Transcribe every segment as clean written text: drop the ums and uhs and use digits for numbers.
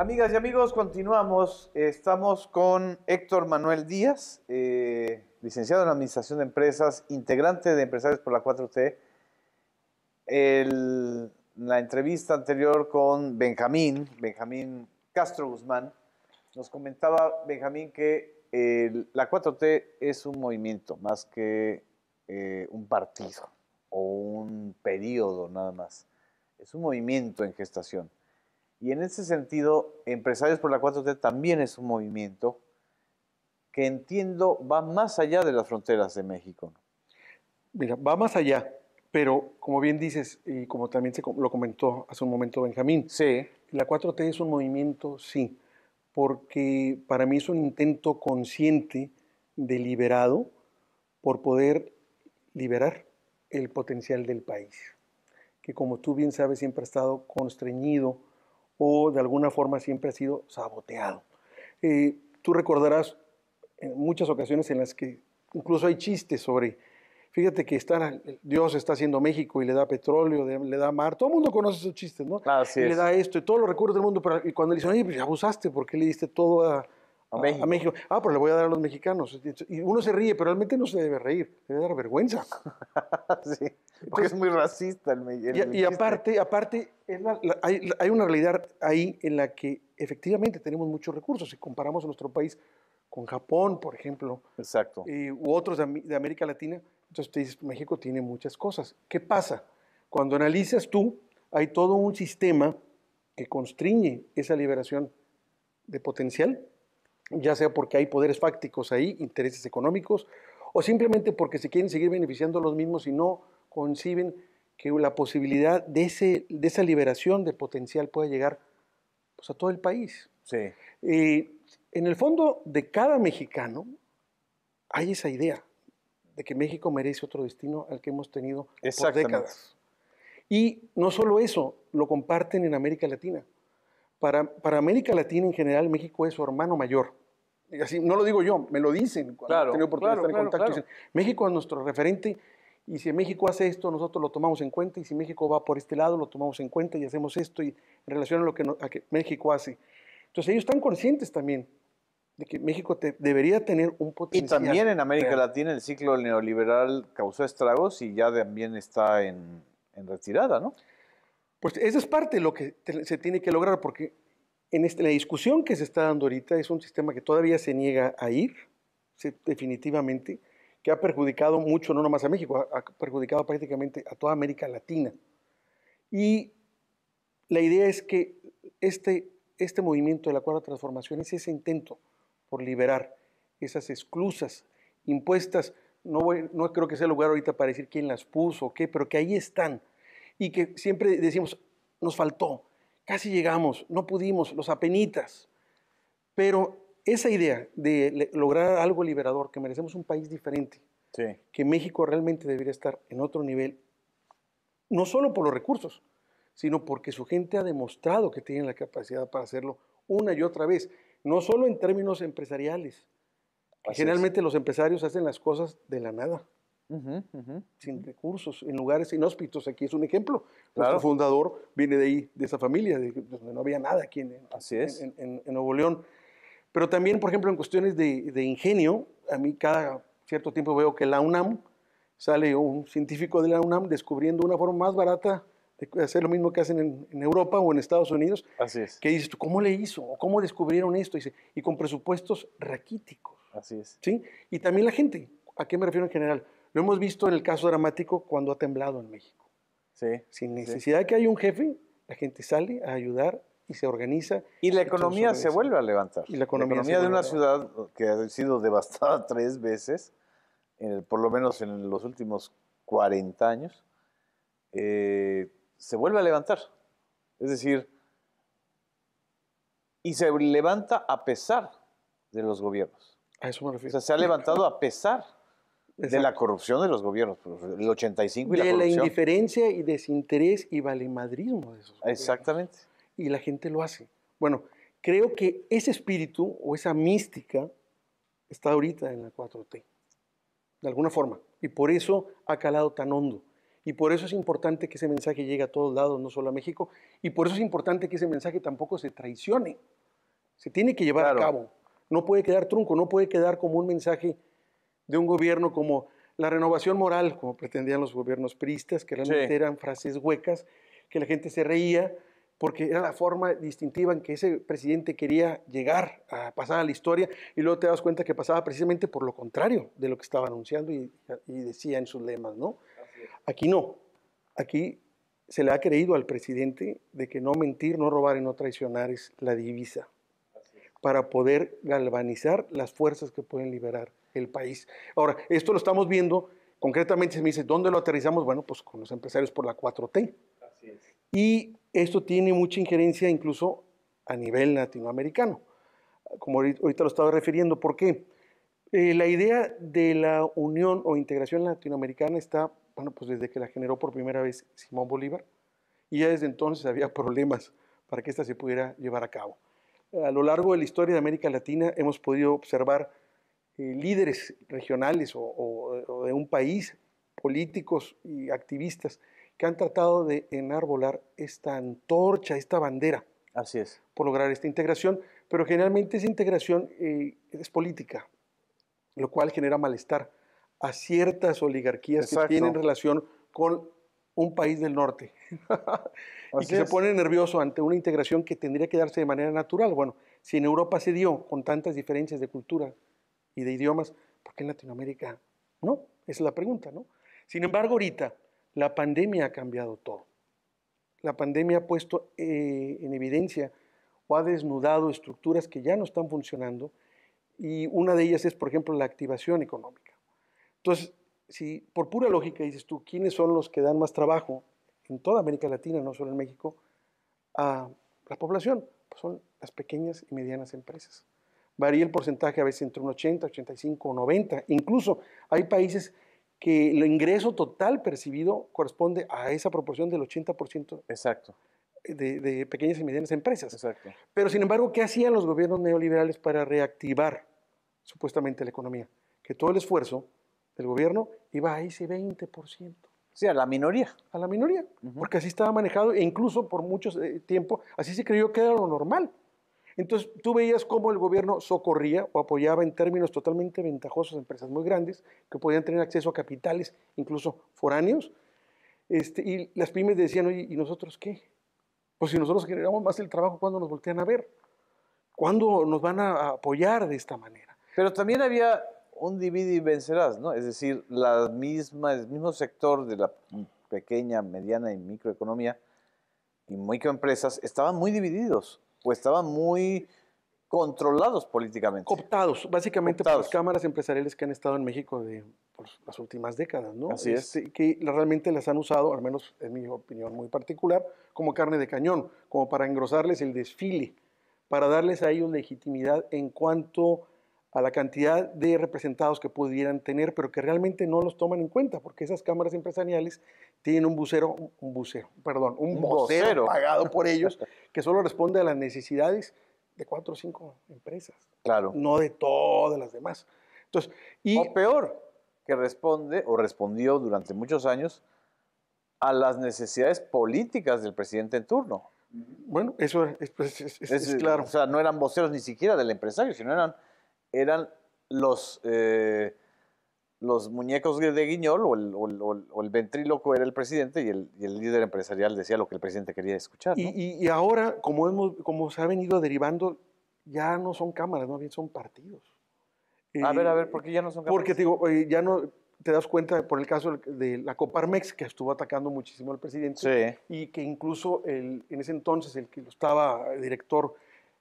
Amigas y amigos, continuamos. Estamos con Héctor Manuel Díaz, licenciado en Administración de Empresas, integrante de Empresarios por la 4T. La entrevista anterior con Benjamín Castro Guzmán, nos comentaba Benjamín que la 4T es un movimiento más que un partido o un periodo nada más. Es un movimiento en gestación. Y en ese sentido, Empresarios por la 4T también es un movimiento que entiendo va más allá de las fronteras de México. Mira, va más allá, pero como bien dices, y como también lo comentó hace un momento Benjamín, sí, la 4T es un movimiento, sí, porque para mí es un intento consciente, deliberado, por poder liberar el potencial del país, que como tú bien sabes siempre ha estado constreñido o de alguna forma siempre ha sido saboteado. Tú recordarás en muchas ocasiones en las que incluso hay chistes sobre, fíjate que Dios está haciendo México y le da petróleo, le da mar, todo el mundo conoce esos chistes, ¿no? Así y es. Le da esto y todos los recursos del mundo, y cuando le dicen, oye, pues ya abusaste, ¿por qué le diste todo a México? Ah, pues le voy a dar a los mexicanos. Y uno se ríe, pero realmente no se debe reír, debe dar vergüenza. Sí, porque es muy racista y aparte hay una realidad ahí en la que efectivamente tenemos muchos recursos. Si comparamos nuestro país con Japón, por ejemplo, exacto, u otros de América Latina, entonces te dices, México tiene muchas cosas. ¿Qué pasa? Cuando analizas tú, hay todo un sistema que constriñe esa liberación de potencial, ya sea porque hay poderes fácticos ahí, intereses económicos, o simplemente porque se quieren seguir beneficiando los mismos y no conciben que la posibilidad de esa liberación de potencial pueda llegar pues, a todo el país. Sí. En el fondo de cada mexicano hay esa idea de que México merece otro destino al que hemos tenido por décadas. Y no solo eso, lo comparten en América Latina. Para América Latina en general, México es su hermano mayor. Y así, no lo digo yo, me lo dicen cuando he tenido oportunidad de estar en contacto. Dicen, México es nuestro referente y si México hace esto, nosotros lo tomamos en cuenta y si México va por este lado, lo tomamos en cuenta y hacemos esto y en relación a lo que México hace. Entonces ellos están conscientes también de que México debería tener un potencial. Y también en América Latina el ciclo neoliberal causó estragos y ya también está en retirada, ¿no? Pues esa es parte de lo que se tiene que lograr, porque la discusión que se está dando ahorita es un sistema que todavía se niega a ir, definitivamente, que ha perjudicado mucho, no nomás a México, ha perjudicado prácticamente a toda América Latina. Y la idea es que este movimiento de la Cuarta Transformación es ese intento por liberar esas esclusas impuestas. No creo que sea el lugar ahorita para decir quién las puso o qué, pero que ahí están. Y que siempre decimos, nos faltó, casi llegamos, no pudimos, los apenitas. Pero esa idea de lograr algo liberador, que merecemos un país diferente, sí, que México realmente debería estar en otro nivel, no solo por los recursos, sino porque su gente ha demostrado que tiene la capacidad para hacerlo una y otra vez, no solo en términos empresariales, que generalmente los empresarios hacen las cosas de la nada, sin recursos, en lugares inhóspitos. Aquí es un ejemplo. Nuestro fundador viene de ahí, de esa familia, donde no había nada aquí en Nuevo León. Pero también, por ejemplo, en cuestiones de ingenio, a mí cada cierto tiempo veo que la UNAM, sale un científico de la UNAM descubriendo una forma más barata de hacer lo mismo que hacen en Europa o en Estados Unidos. Así es. Que dices tú, ¿cómo le hizo? ¿O cómo descubrieron esto? Y con presupuestos raquíticos. Así es. ¿Sí? Y también la gente, ¿a qué me refiero en general? Lo hemos visto en el caso dramático cuando ha temblado en México. Sí. Sin necesidad de que haya un jefe, la gente sale a ayudar y se organiza. Y la economía se vuelve a levantar. Y la economía de una ciudad que ha sido devastada 3 veces, por lo menos en los últimos 40 años, se vuelve a levantar. Es decir, y se levanta a pesar de los gobiernos. A eso me refiero. O sea, se ha levantado a pesar de la corrupción de los gobiernos, el 85 y la corrupción. De la indiferencia y desinterés y valemadrismo de esos gobiernos. Exactamente. Y la gente lo hace. Bueno, creo que ese espíritu o esa mística está ahorita en la 4T, de alguna forma. Y por eso ha calado tan hondo. Y por eso es importante que ese mensaje llegue a todos lados, no solo a México. Y por eso es importante que ese mensaje tampoco se traicione. Se tiene que llevar a cabo. No puede quedar trunco, no puede quedar como un mensaje de un gobierno como la renovación moral, como pretendían los gobiernos priistas, que realmente eran frases huecas, que la gente se reía, porque era la forma distintiva en que ese presidente quería llegar a pasar a la historia, y luego te das cuenta que pasaba precisamente por lo contrario de lo que estaba anunciando y decía en sus lemas, ¿no? Aquí no. Aquí se le ha creído al presidente de que no mentir, no robar y no traicionar es la divisa para poder galvanizar las fuerzas que pueden liberar el país. Ahora, esto lo estamos viendo, concretamente se me dice, ¿dónde lo aterrizamos? Bueno, pues con los empresarios por la 4T. Así es. Y esto tiene mucha injerencia incluso a nivel latinoamericano, como ahorita lo estaba refiriendo. ¿Por qué? La idea de la unión o integración latinoamericana está, bueno, pues desde que la generó por primera vez Simón Bolívar, y ya desde entonces había problemas para que ésta se pudiera llevar a cabo. A lo largo de la historia de América Latina hemos podido observar líderes regionales o de un país, políticos y activistas, que han tratado de enarbolar esta antorcha, esta bandera. Así es. Por lograr esta integración, pero generalmente esa integración es política, lo cual genera malestar a ciertas oligarquías que tienen relación con un país del norte y que se pone nervioso ante una integración que tendría que darse de manera natural. Bueno, si en Europa se dio con tantas diferencias de cultura y de idiomas, ¿por qué en Latinoamérica no? Esa es la pregunta, ¿no? Sin embargo, ahorita la pandemia ha cambiado todo. La pandemia ha puesto en evidencia o ha desnudado estructuras que ya no están funcionando, y una de ellas es, por ejemplo, la activación económica. Entonces, si por pura lógica dices tú, ¿quiénes son los que dan más trabajo en toda América Latina, no solo en México, a la población? Pues son las pequeñas y medianas empresas. Varía el porcentaje a veces entre un 80, 85 o 90. Incluso hay países que el ingreso total percibido corresponde a esa proporción del 80%. Exacto. De pequeñas y medianas empresas. Exacto. Pero sin embargo, ¿qué hacían los gobiernos neoliberales para reactivar supuestamente la economía? Que todo el esfuerzo del gobierno iba a ese 20%. Sí, a la minoría. A la minoría, porque así estaba manejado, e incluso por mucho tiempo así se creyó que era lo normal. Entonces tú veías cómo el gobierno socorría o apoyaba en términos totalmente ventajosos a empresas muy grandes que podían tener acceso a capitales, incluso foráneos, y las pymes decían, oye, ¿y nosotros qué? Pues si nosotros generamos más el trabajo, ¿cuándo nos voltean a ver? ¿Cuándo nos van a apoyar de esta manera? Pero también había un divide y vencerás, ¿no? Es decir, el mismo sector de la pequeña, mediana y microeconomía y microempresas estaban muy divididos o estaban muy controlados políticamente. Cooptados, básicamente por las cámaras empresariales que han estado en México de las últimas décadas, ¿no? Así es. Que realmente las han usado, al menos en mi opinión muy particular, como carne de cañón, como para engrosarles el desfile, para darles a ellos legitimidad en cuanto a la cantidad de representados que pudieran tener, pero que realmente no los toman en cuenta, porque esas cámaras empresariales tienen un vocero pagado por ellos, que solo responde a las necesidades de 4 o 5 empresas, claro, no de todas las demás. Entonces, o peor, que responde o respondió durante muchos años a las necesidades políticas del presidente en turno. Bueno, eso es claro. O sea, no eran voceros ni siquiera del empresario, sino eran los muñecos de guiñol o el ventríloco era el presidente y el líder empresarial decía lo que el presidente quería escuchar, ¿no? Y ahora, como se ha venido derivando, ya no son cámaras, no bien son partidos. A ver, ¿por qué ya no son cámaras? Porque digo, ya no te das cuenta por el caso de la Coparmex, que estuvo atacando muchísimo al presidente, sí, y que incluso en ese entonces el que lo estaba director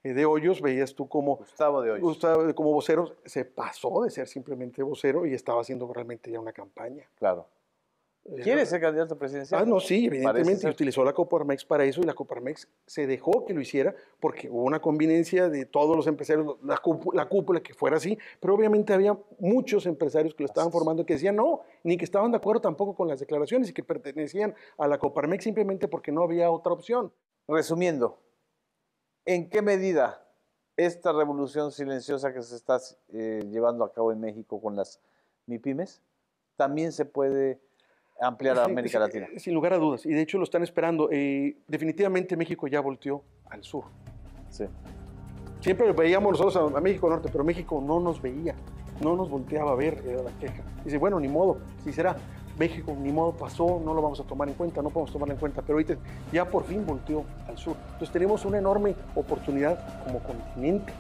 de Hoyos, veías tú como Gustavo de Hoyos, como vocero, se pasó de ser simplemente vocero y estaba haciendo realmente ya una campaña. Claro. ¿Quiere ser candidato presidencial? No, sí, evidentemente, utilizó la Coparmex para eso, y la Coparmex se dejó que lo hiciera porque hubo una conveniencia de todos los empresarios, la cúpula que fuera así, pero obviamente había muchos empresarios que lo estaban formando que decían no, ni que estaban de acuerdo tampoco con las declaraciones y que pertenecían a la Coparmex simplemente porque no había otra opción. Resumiendo, ¿en qué medida esta revolución silenciosa que se está llevando a cabo en México con las MIPYMES también se puede ampliar a América Latina? Sin lugar a dudas, y de hecho lo están esperando. Definitivamente México ya volteó al sur. Sí. Siempre veíamos nosotros a México Norte, pero México no nos veía, no nos volteaba a ver, era la queja. Dice, bueno, ni modo, si será México, ni modo, pasó, no lo vamos a tomar en cuenta, no podemos tomarlo en cuenta, pero ahorita ya por fin volteó al sur. Entonces tenemos una enorme oportunidad como continente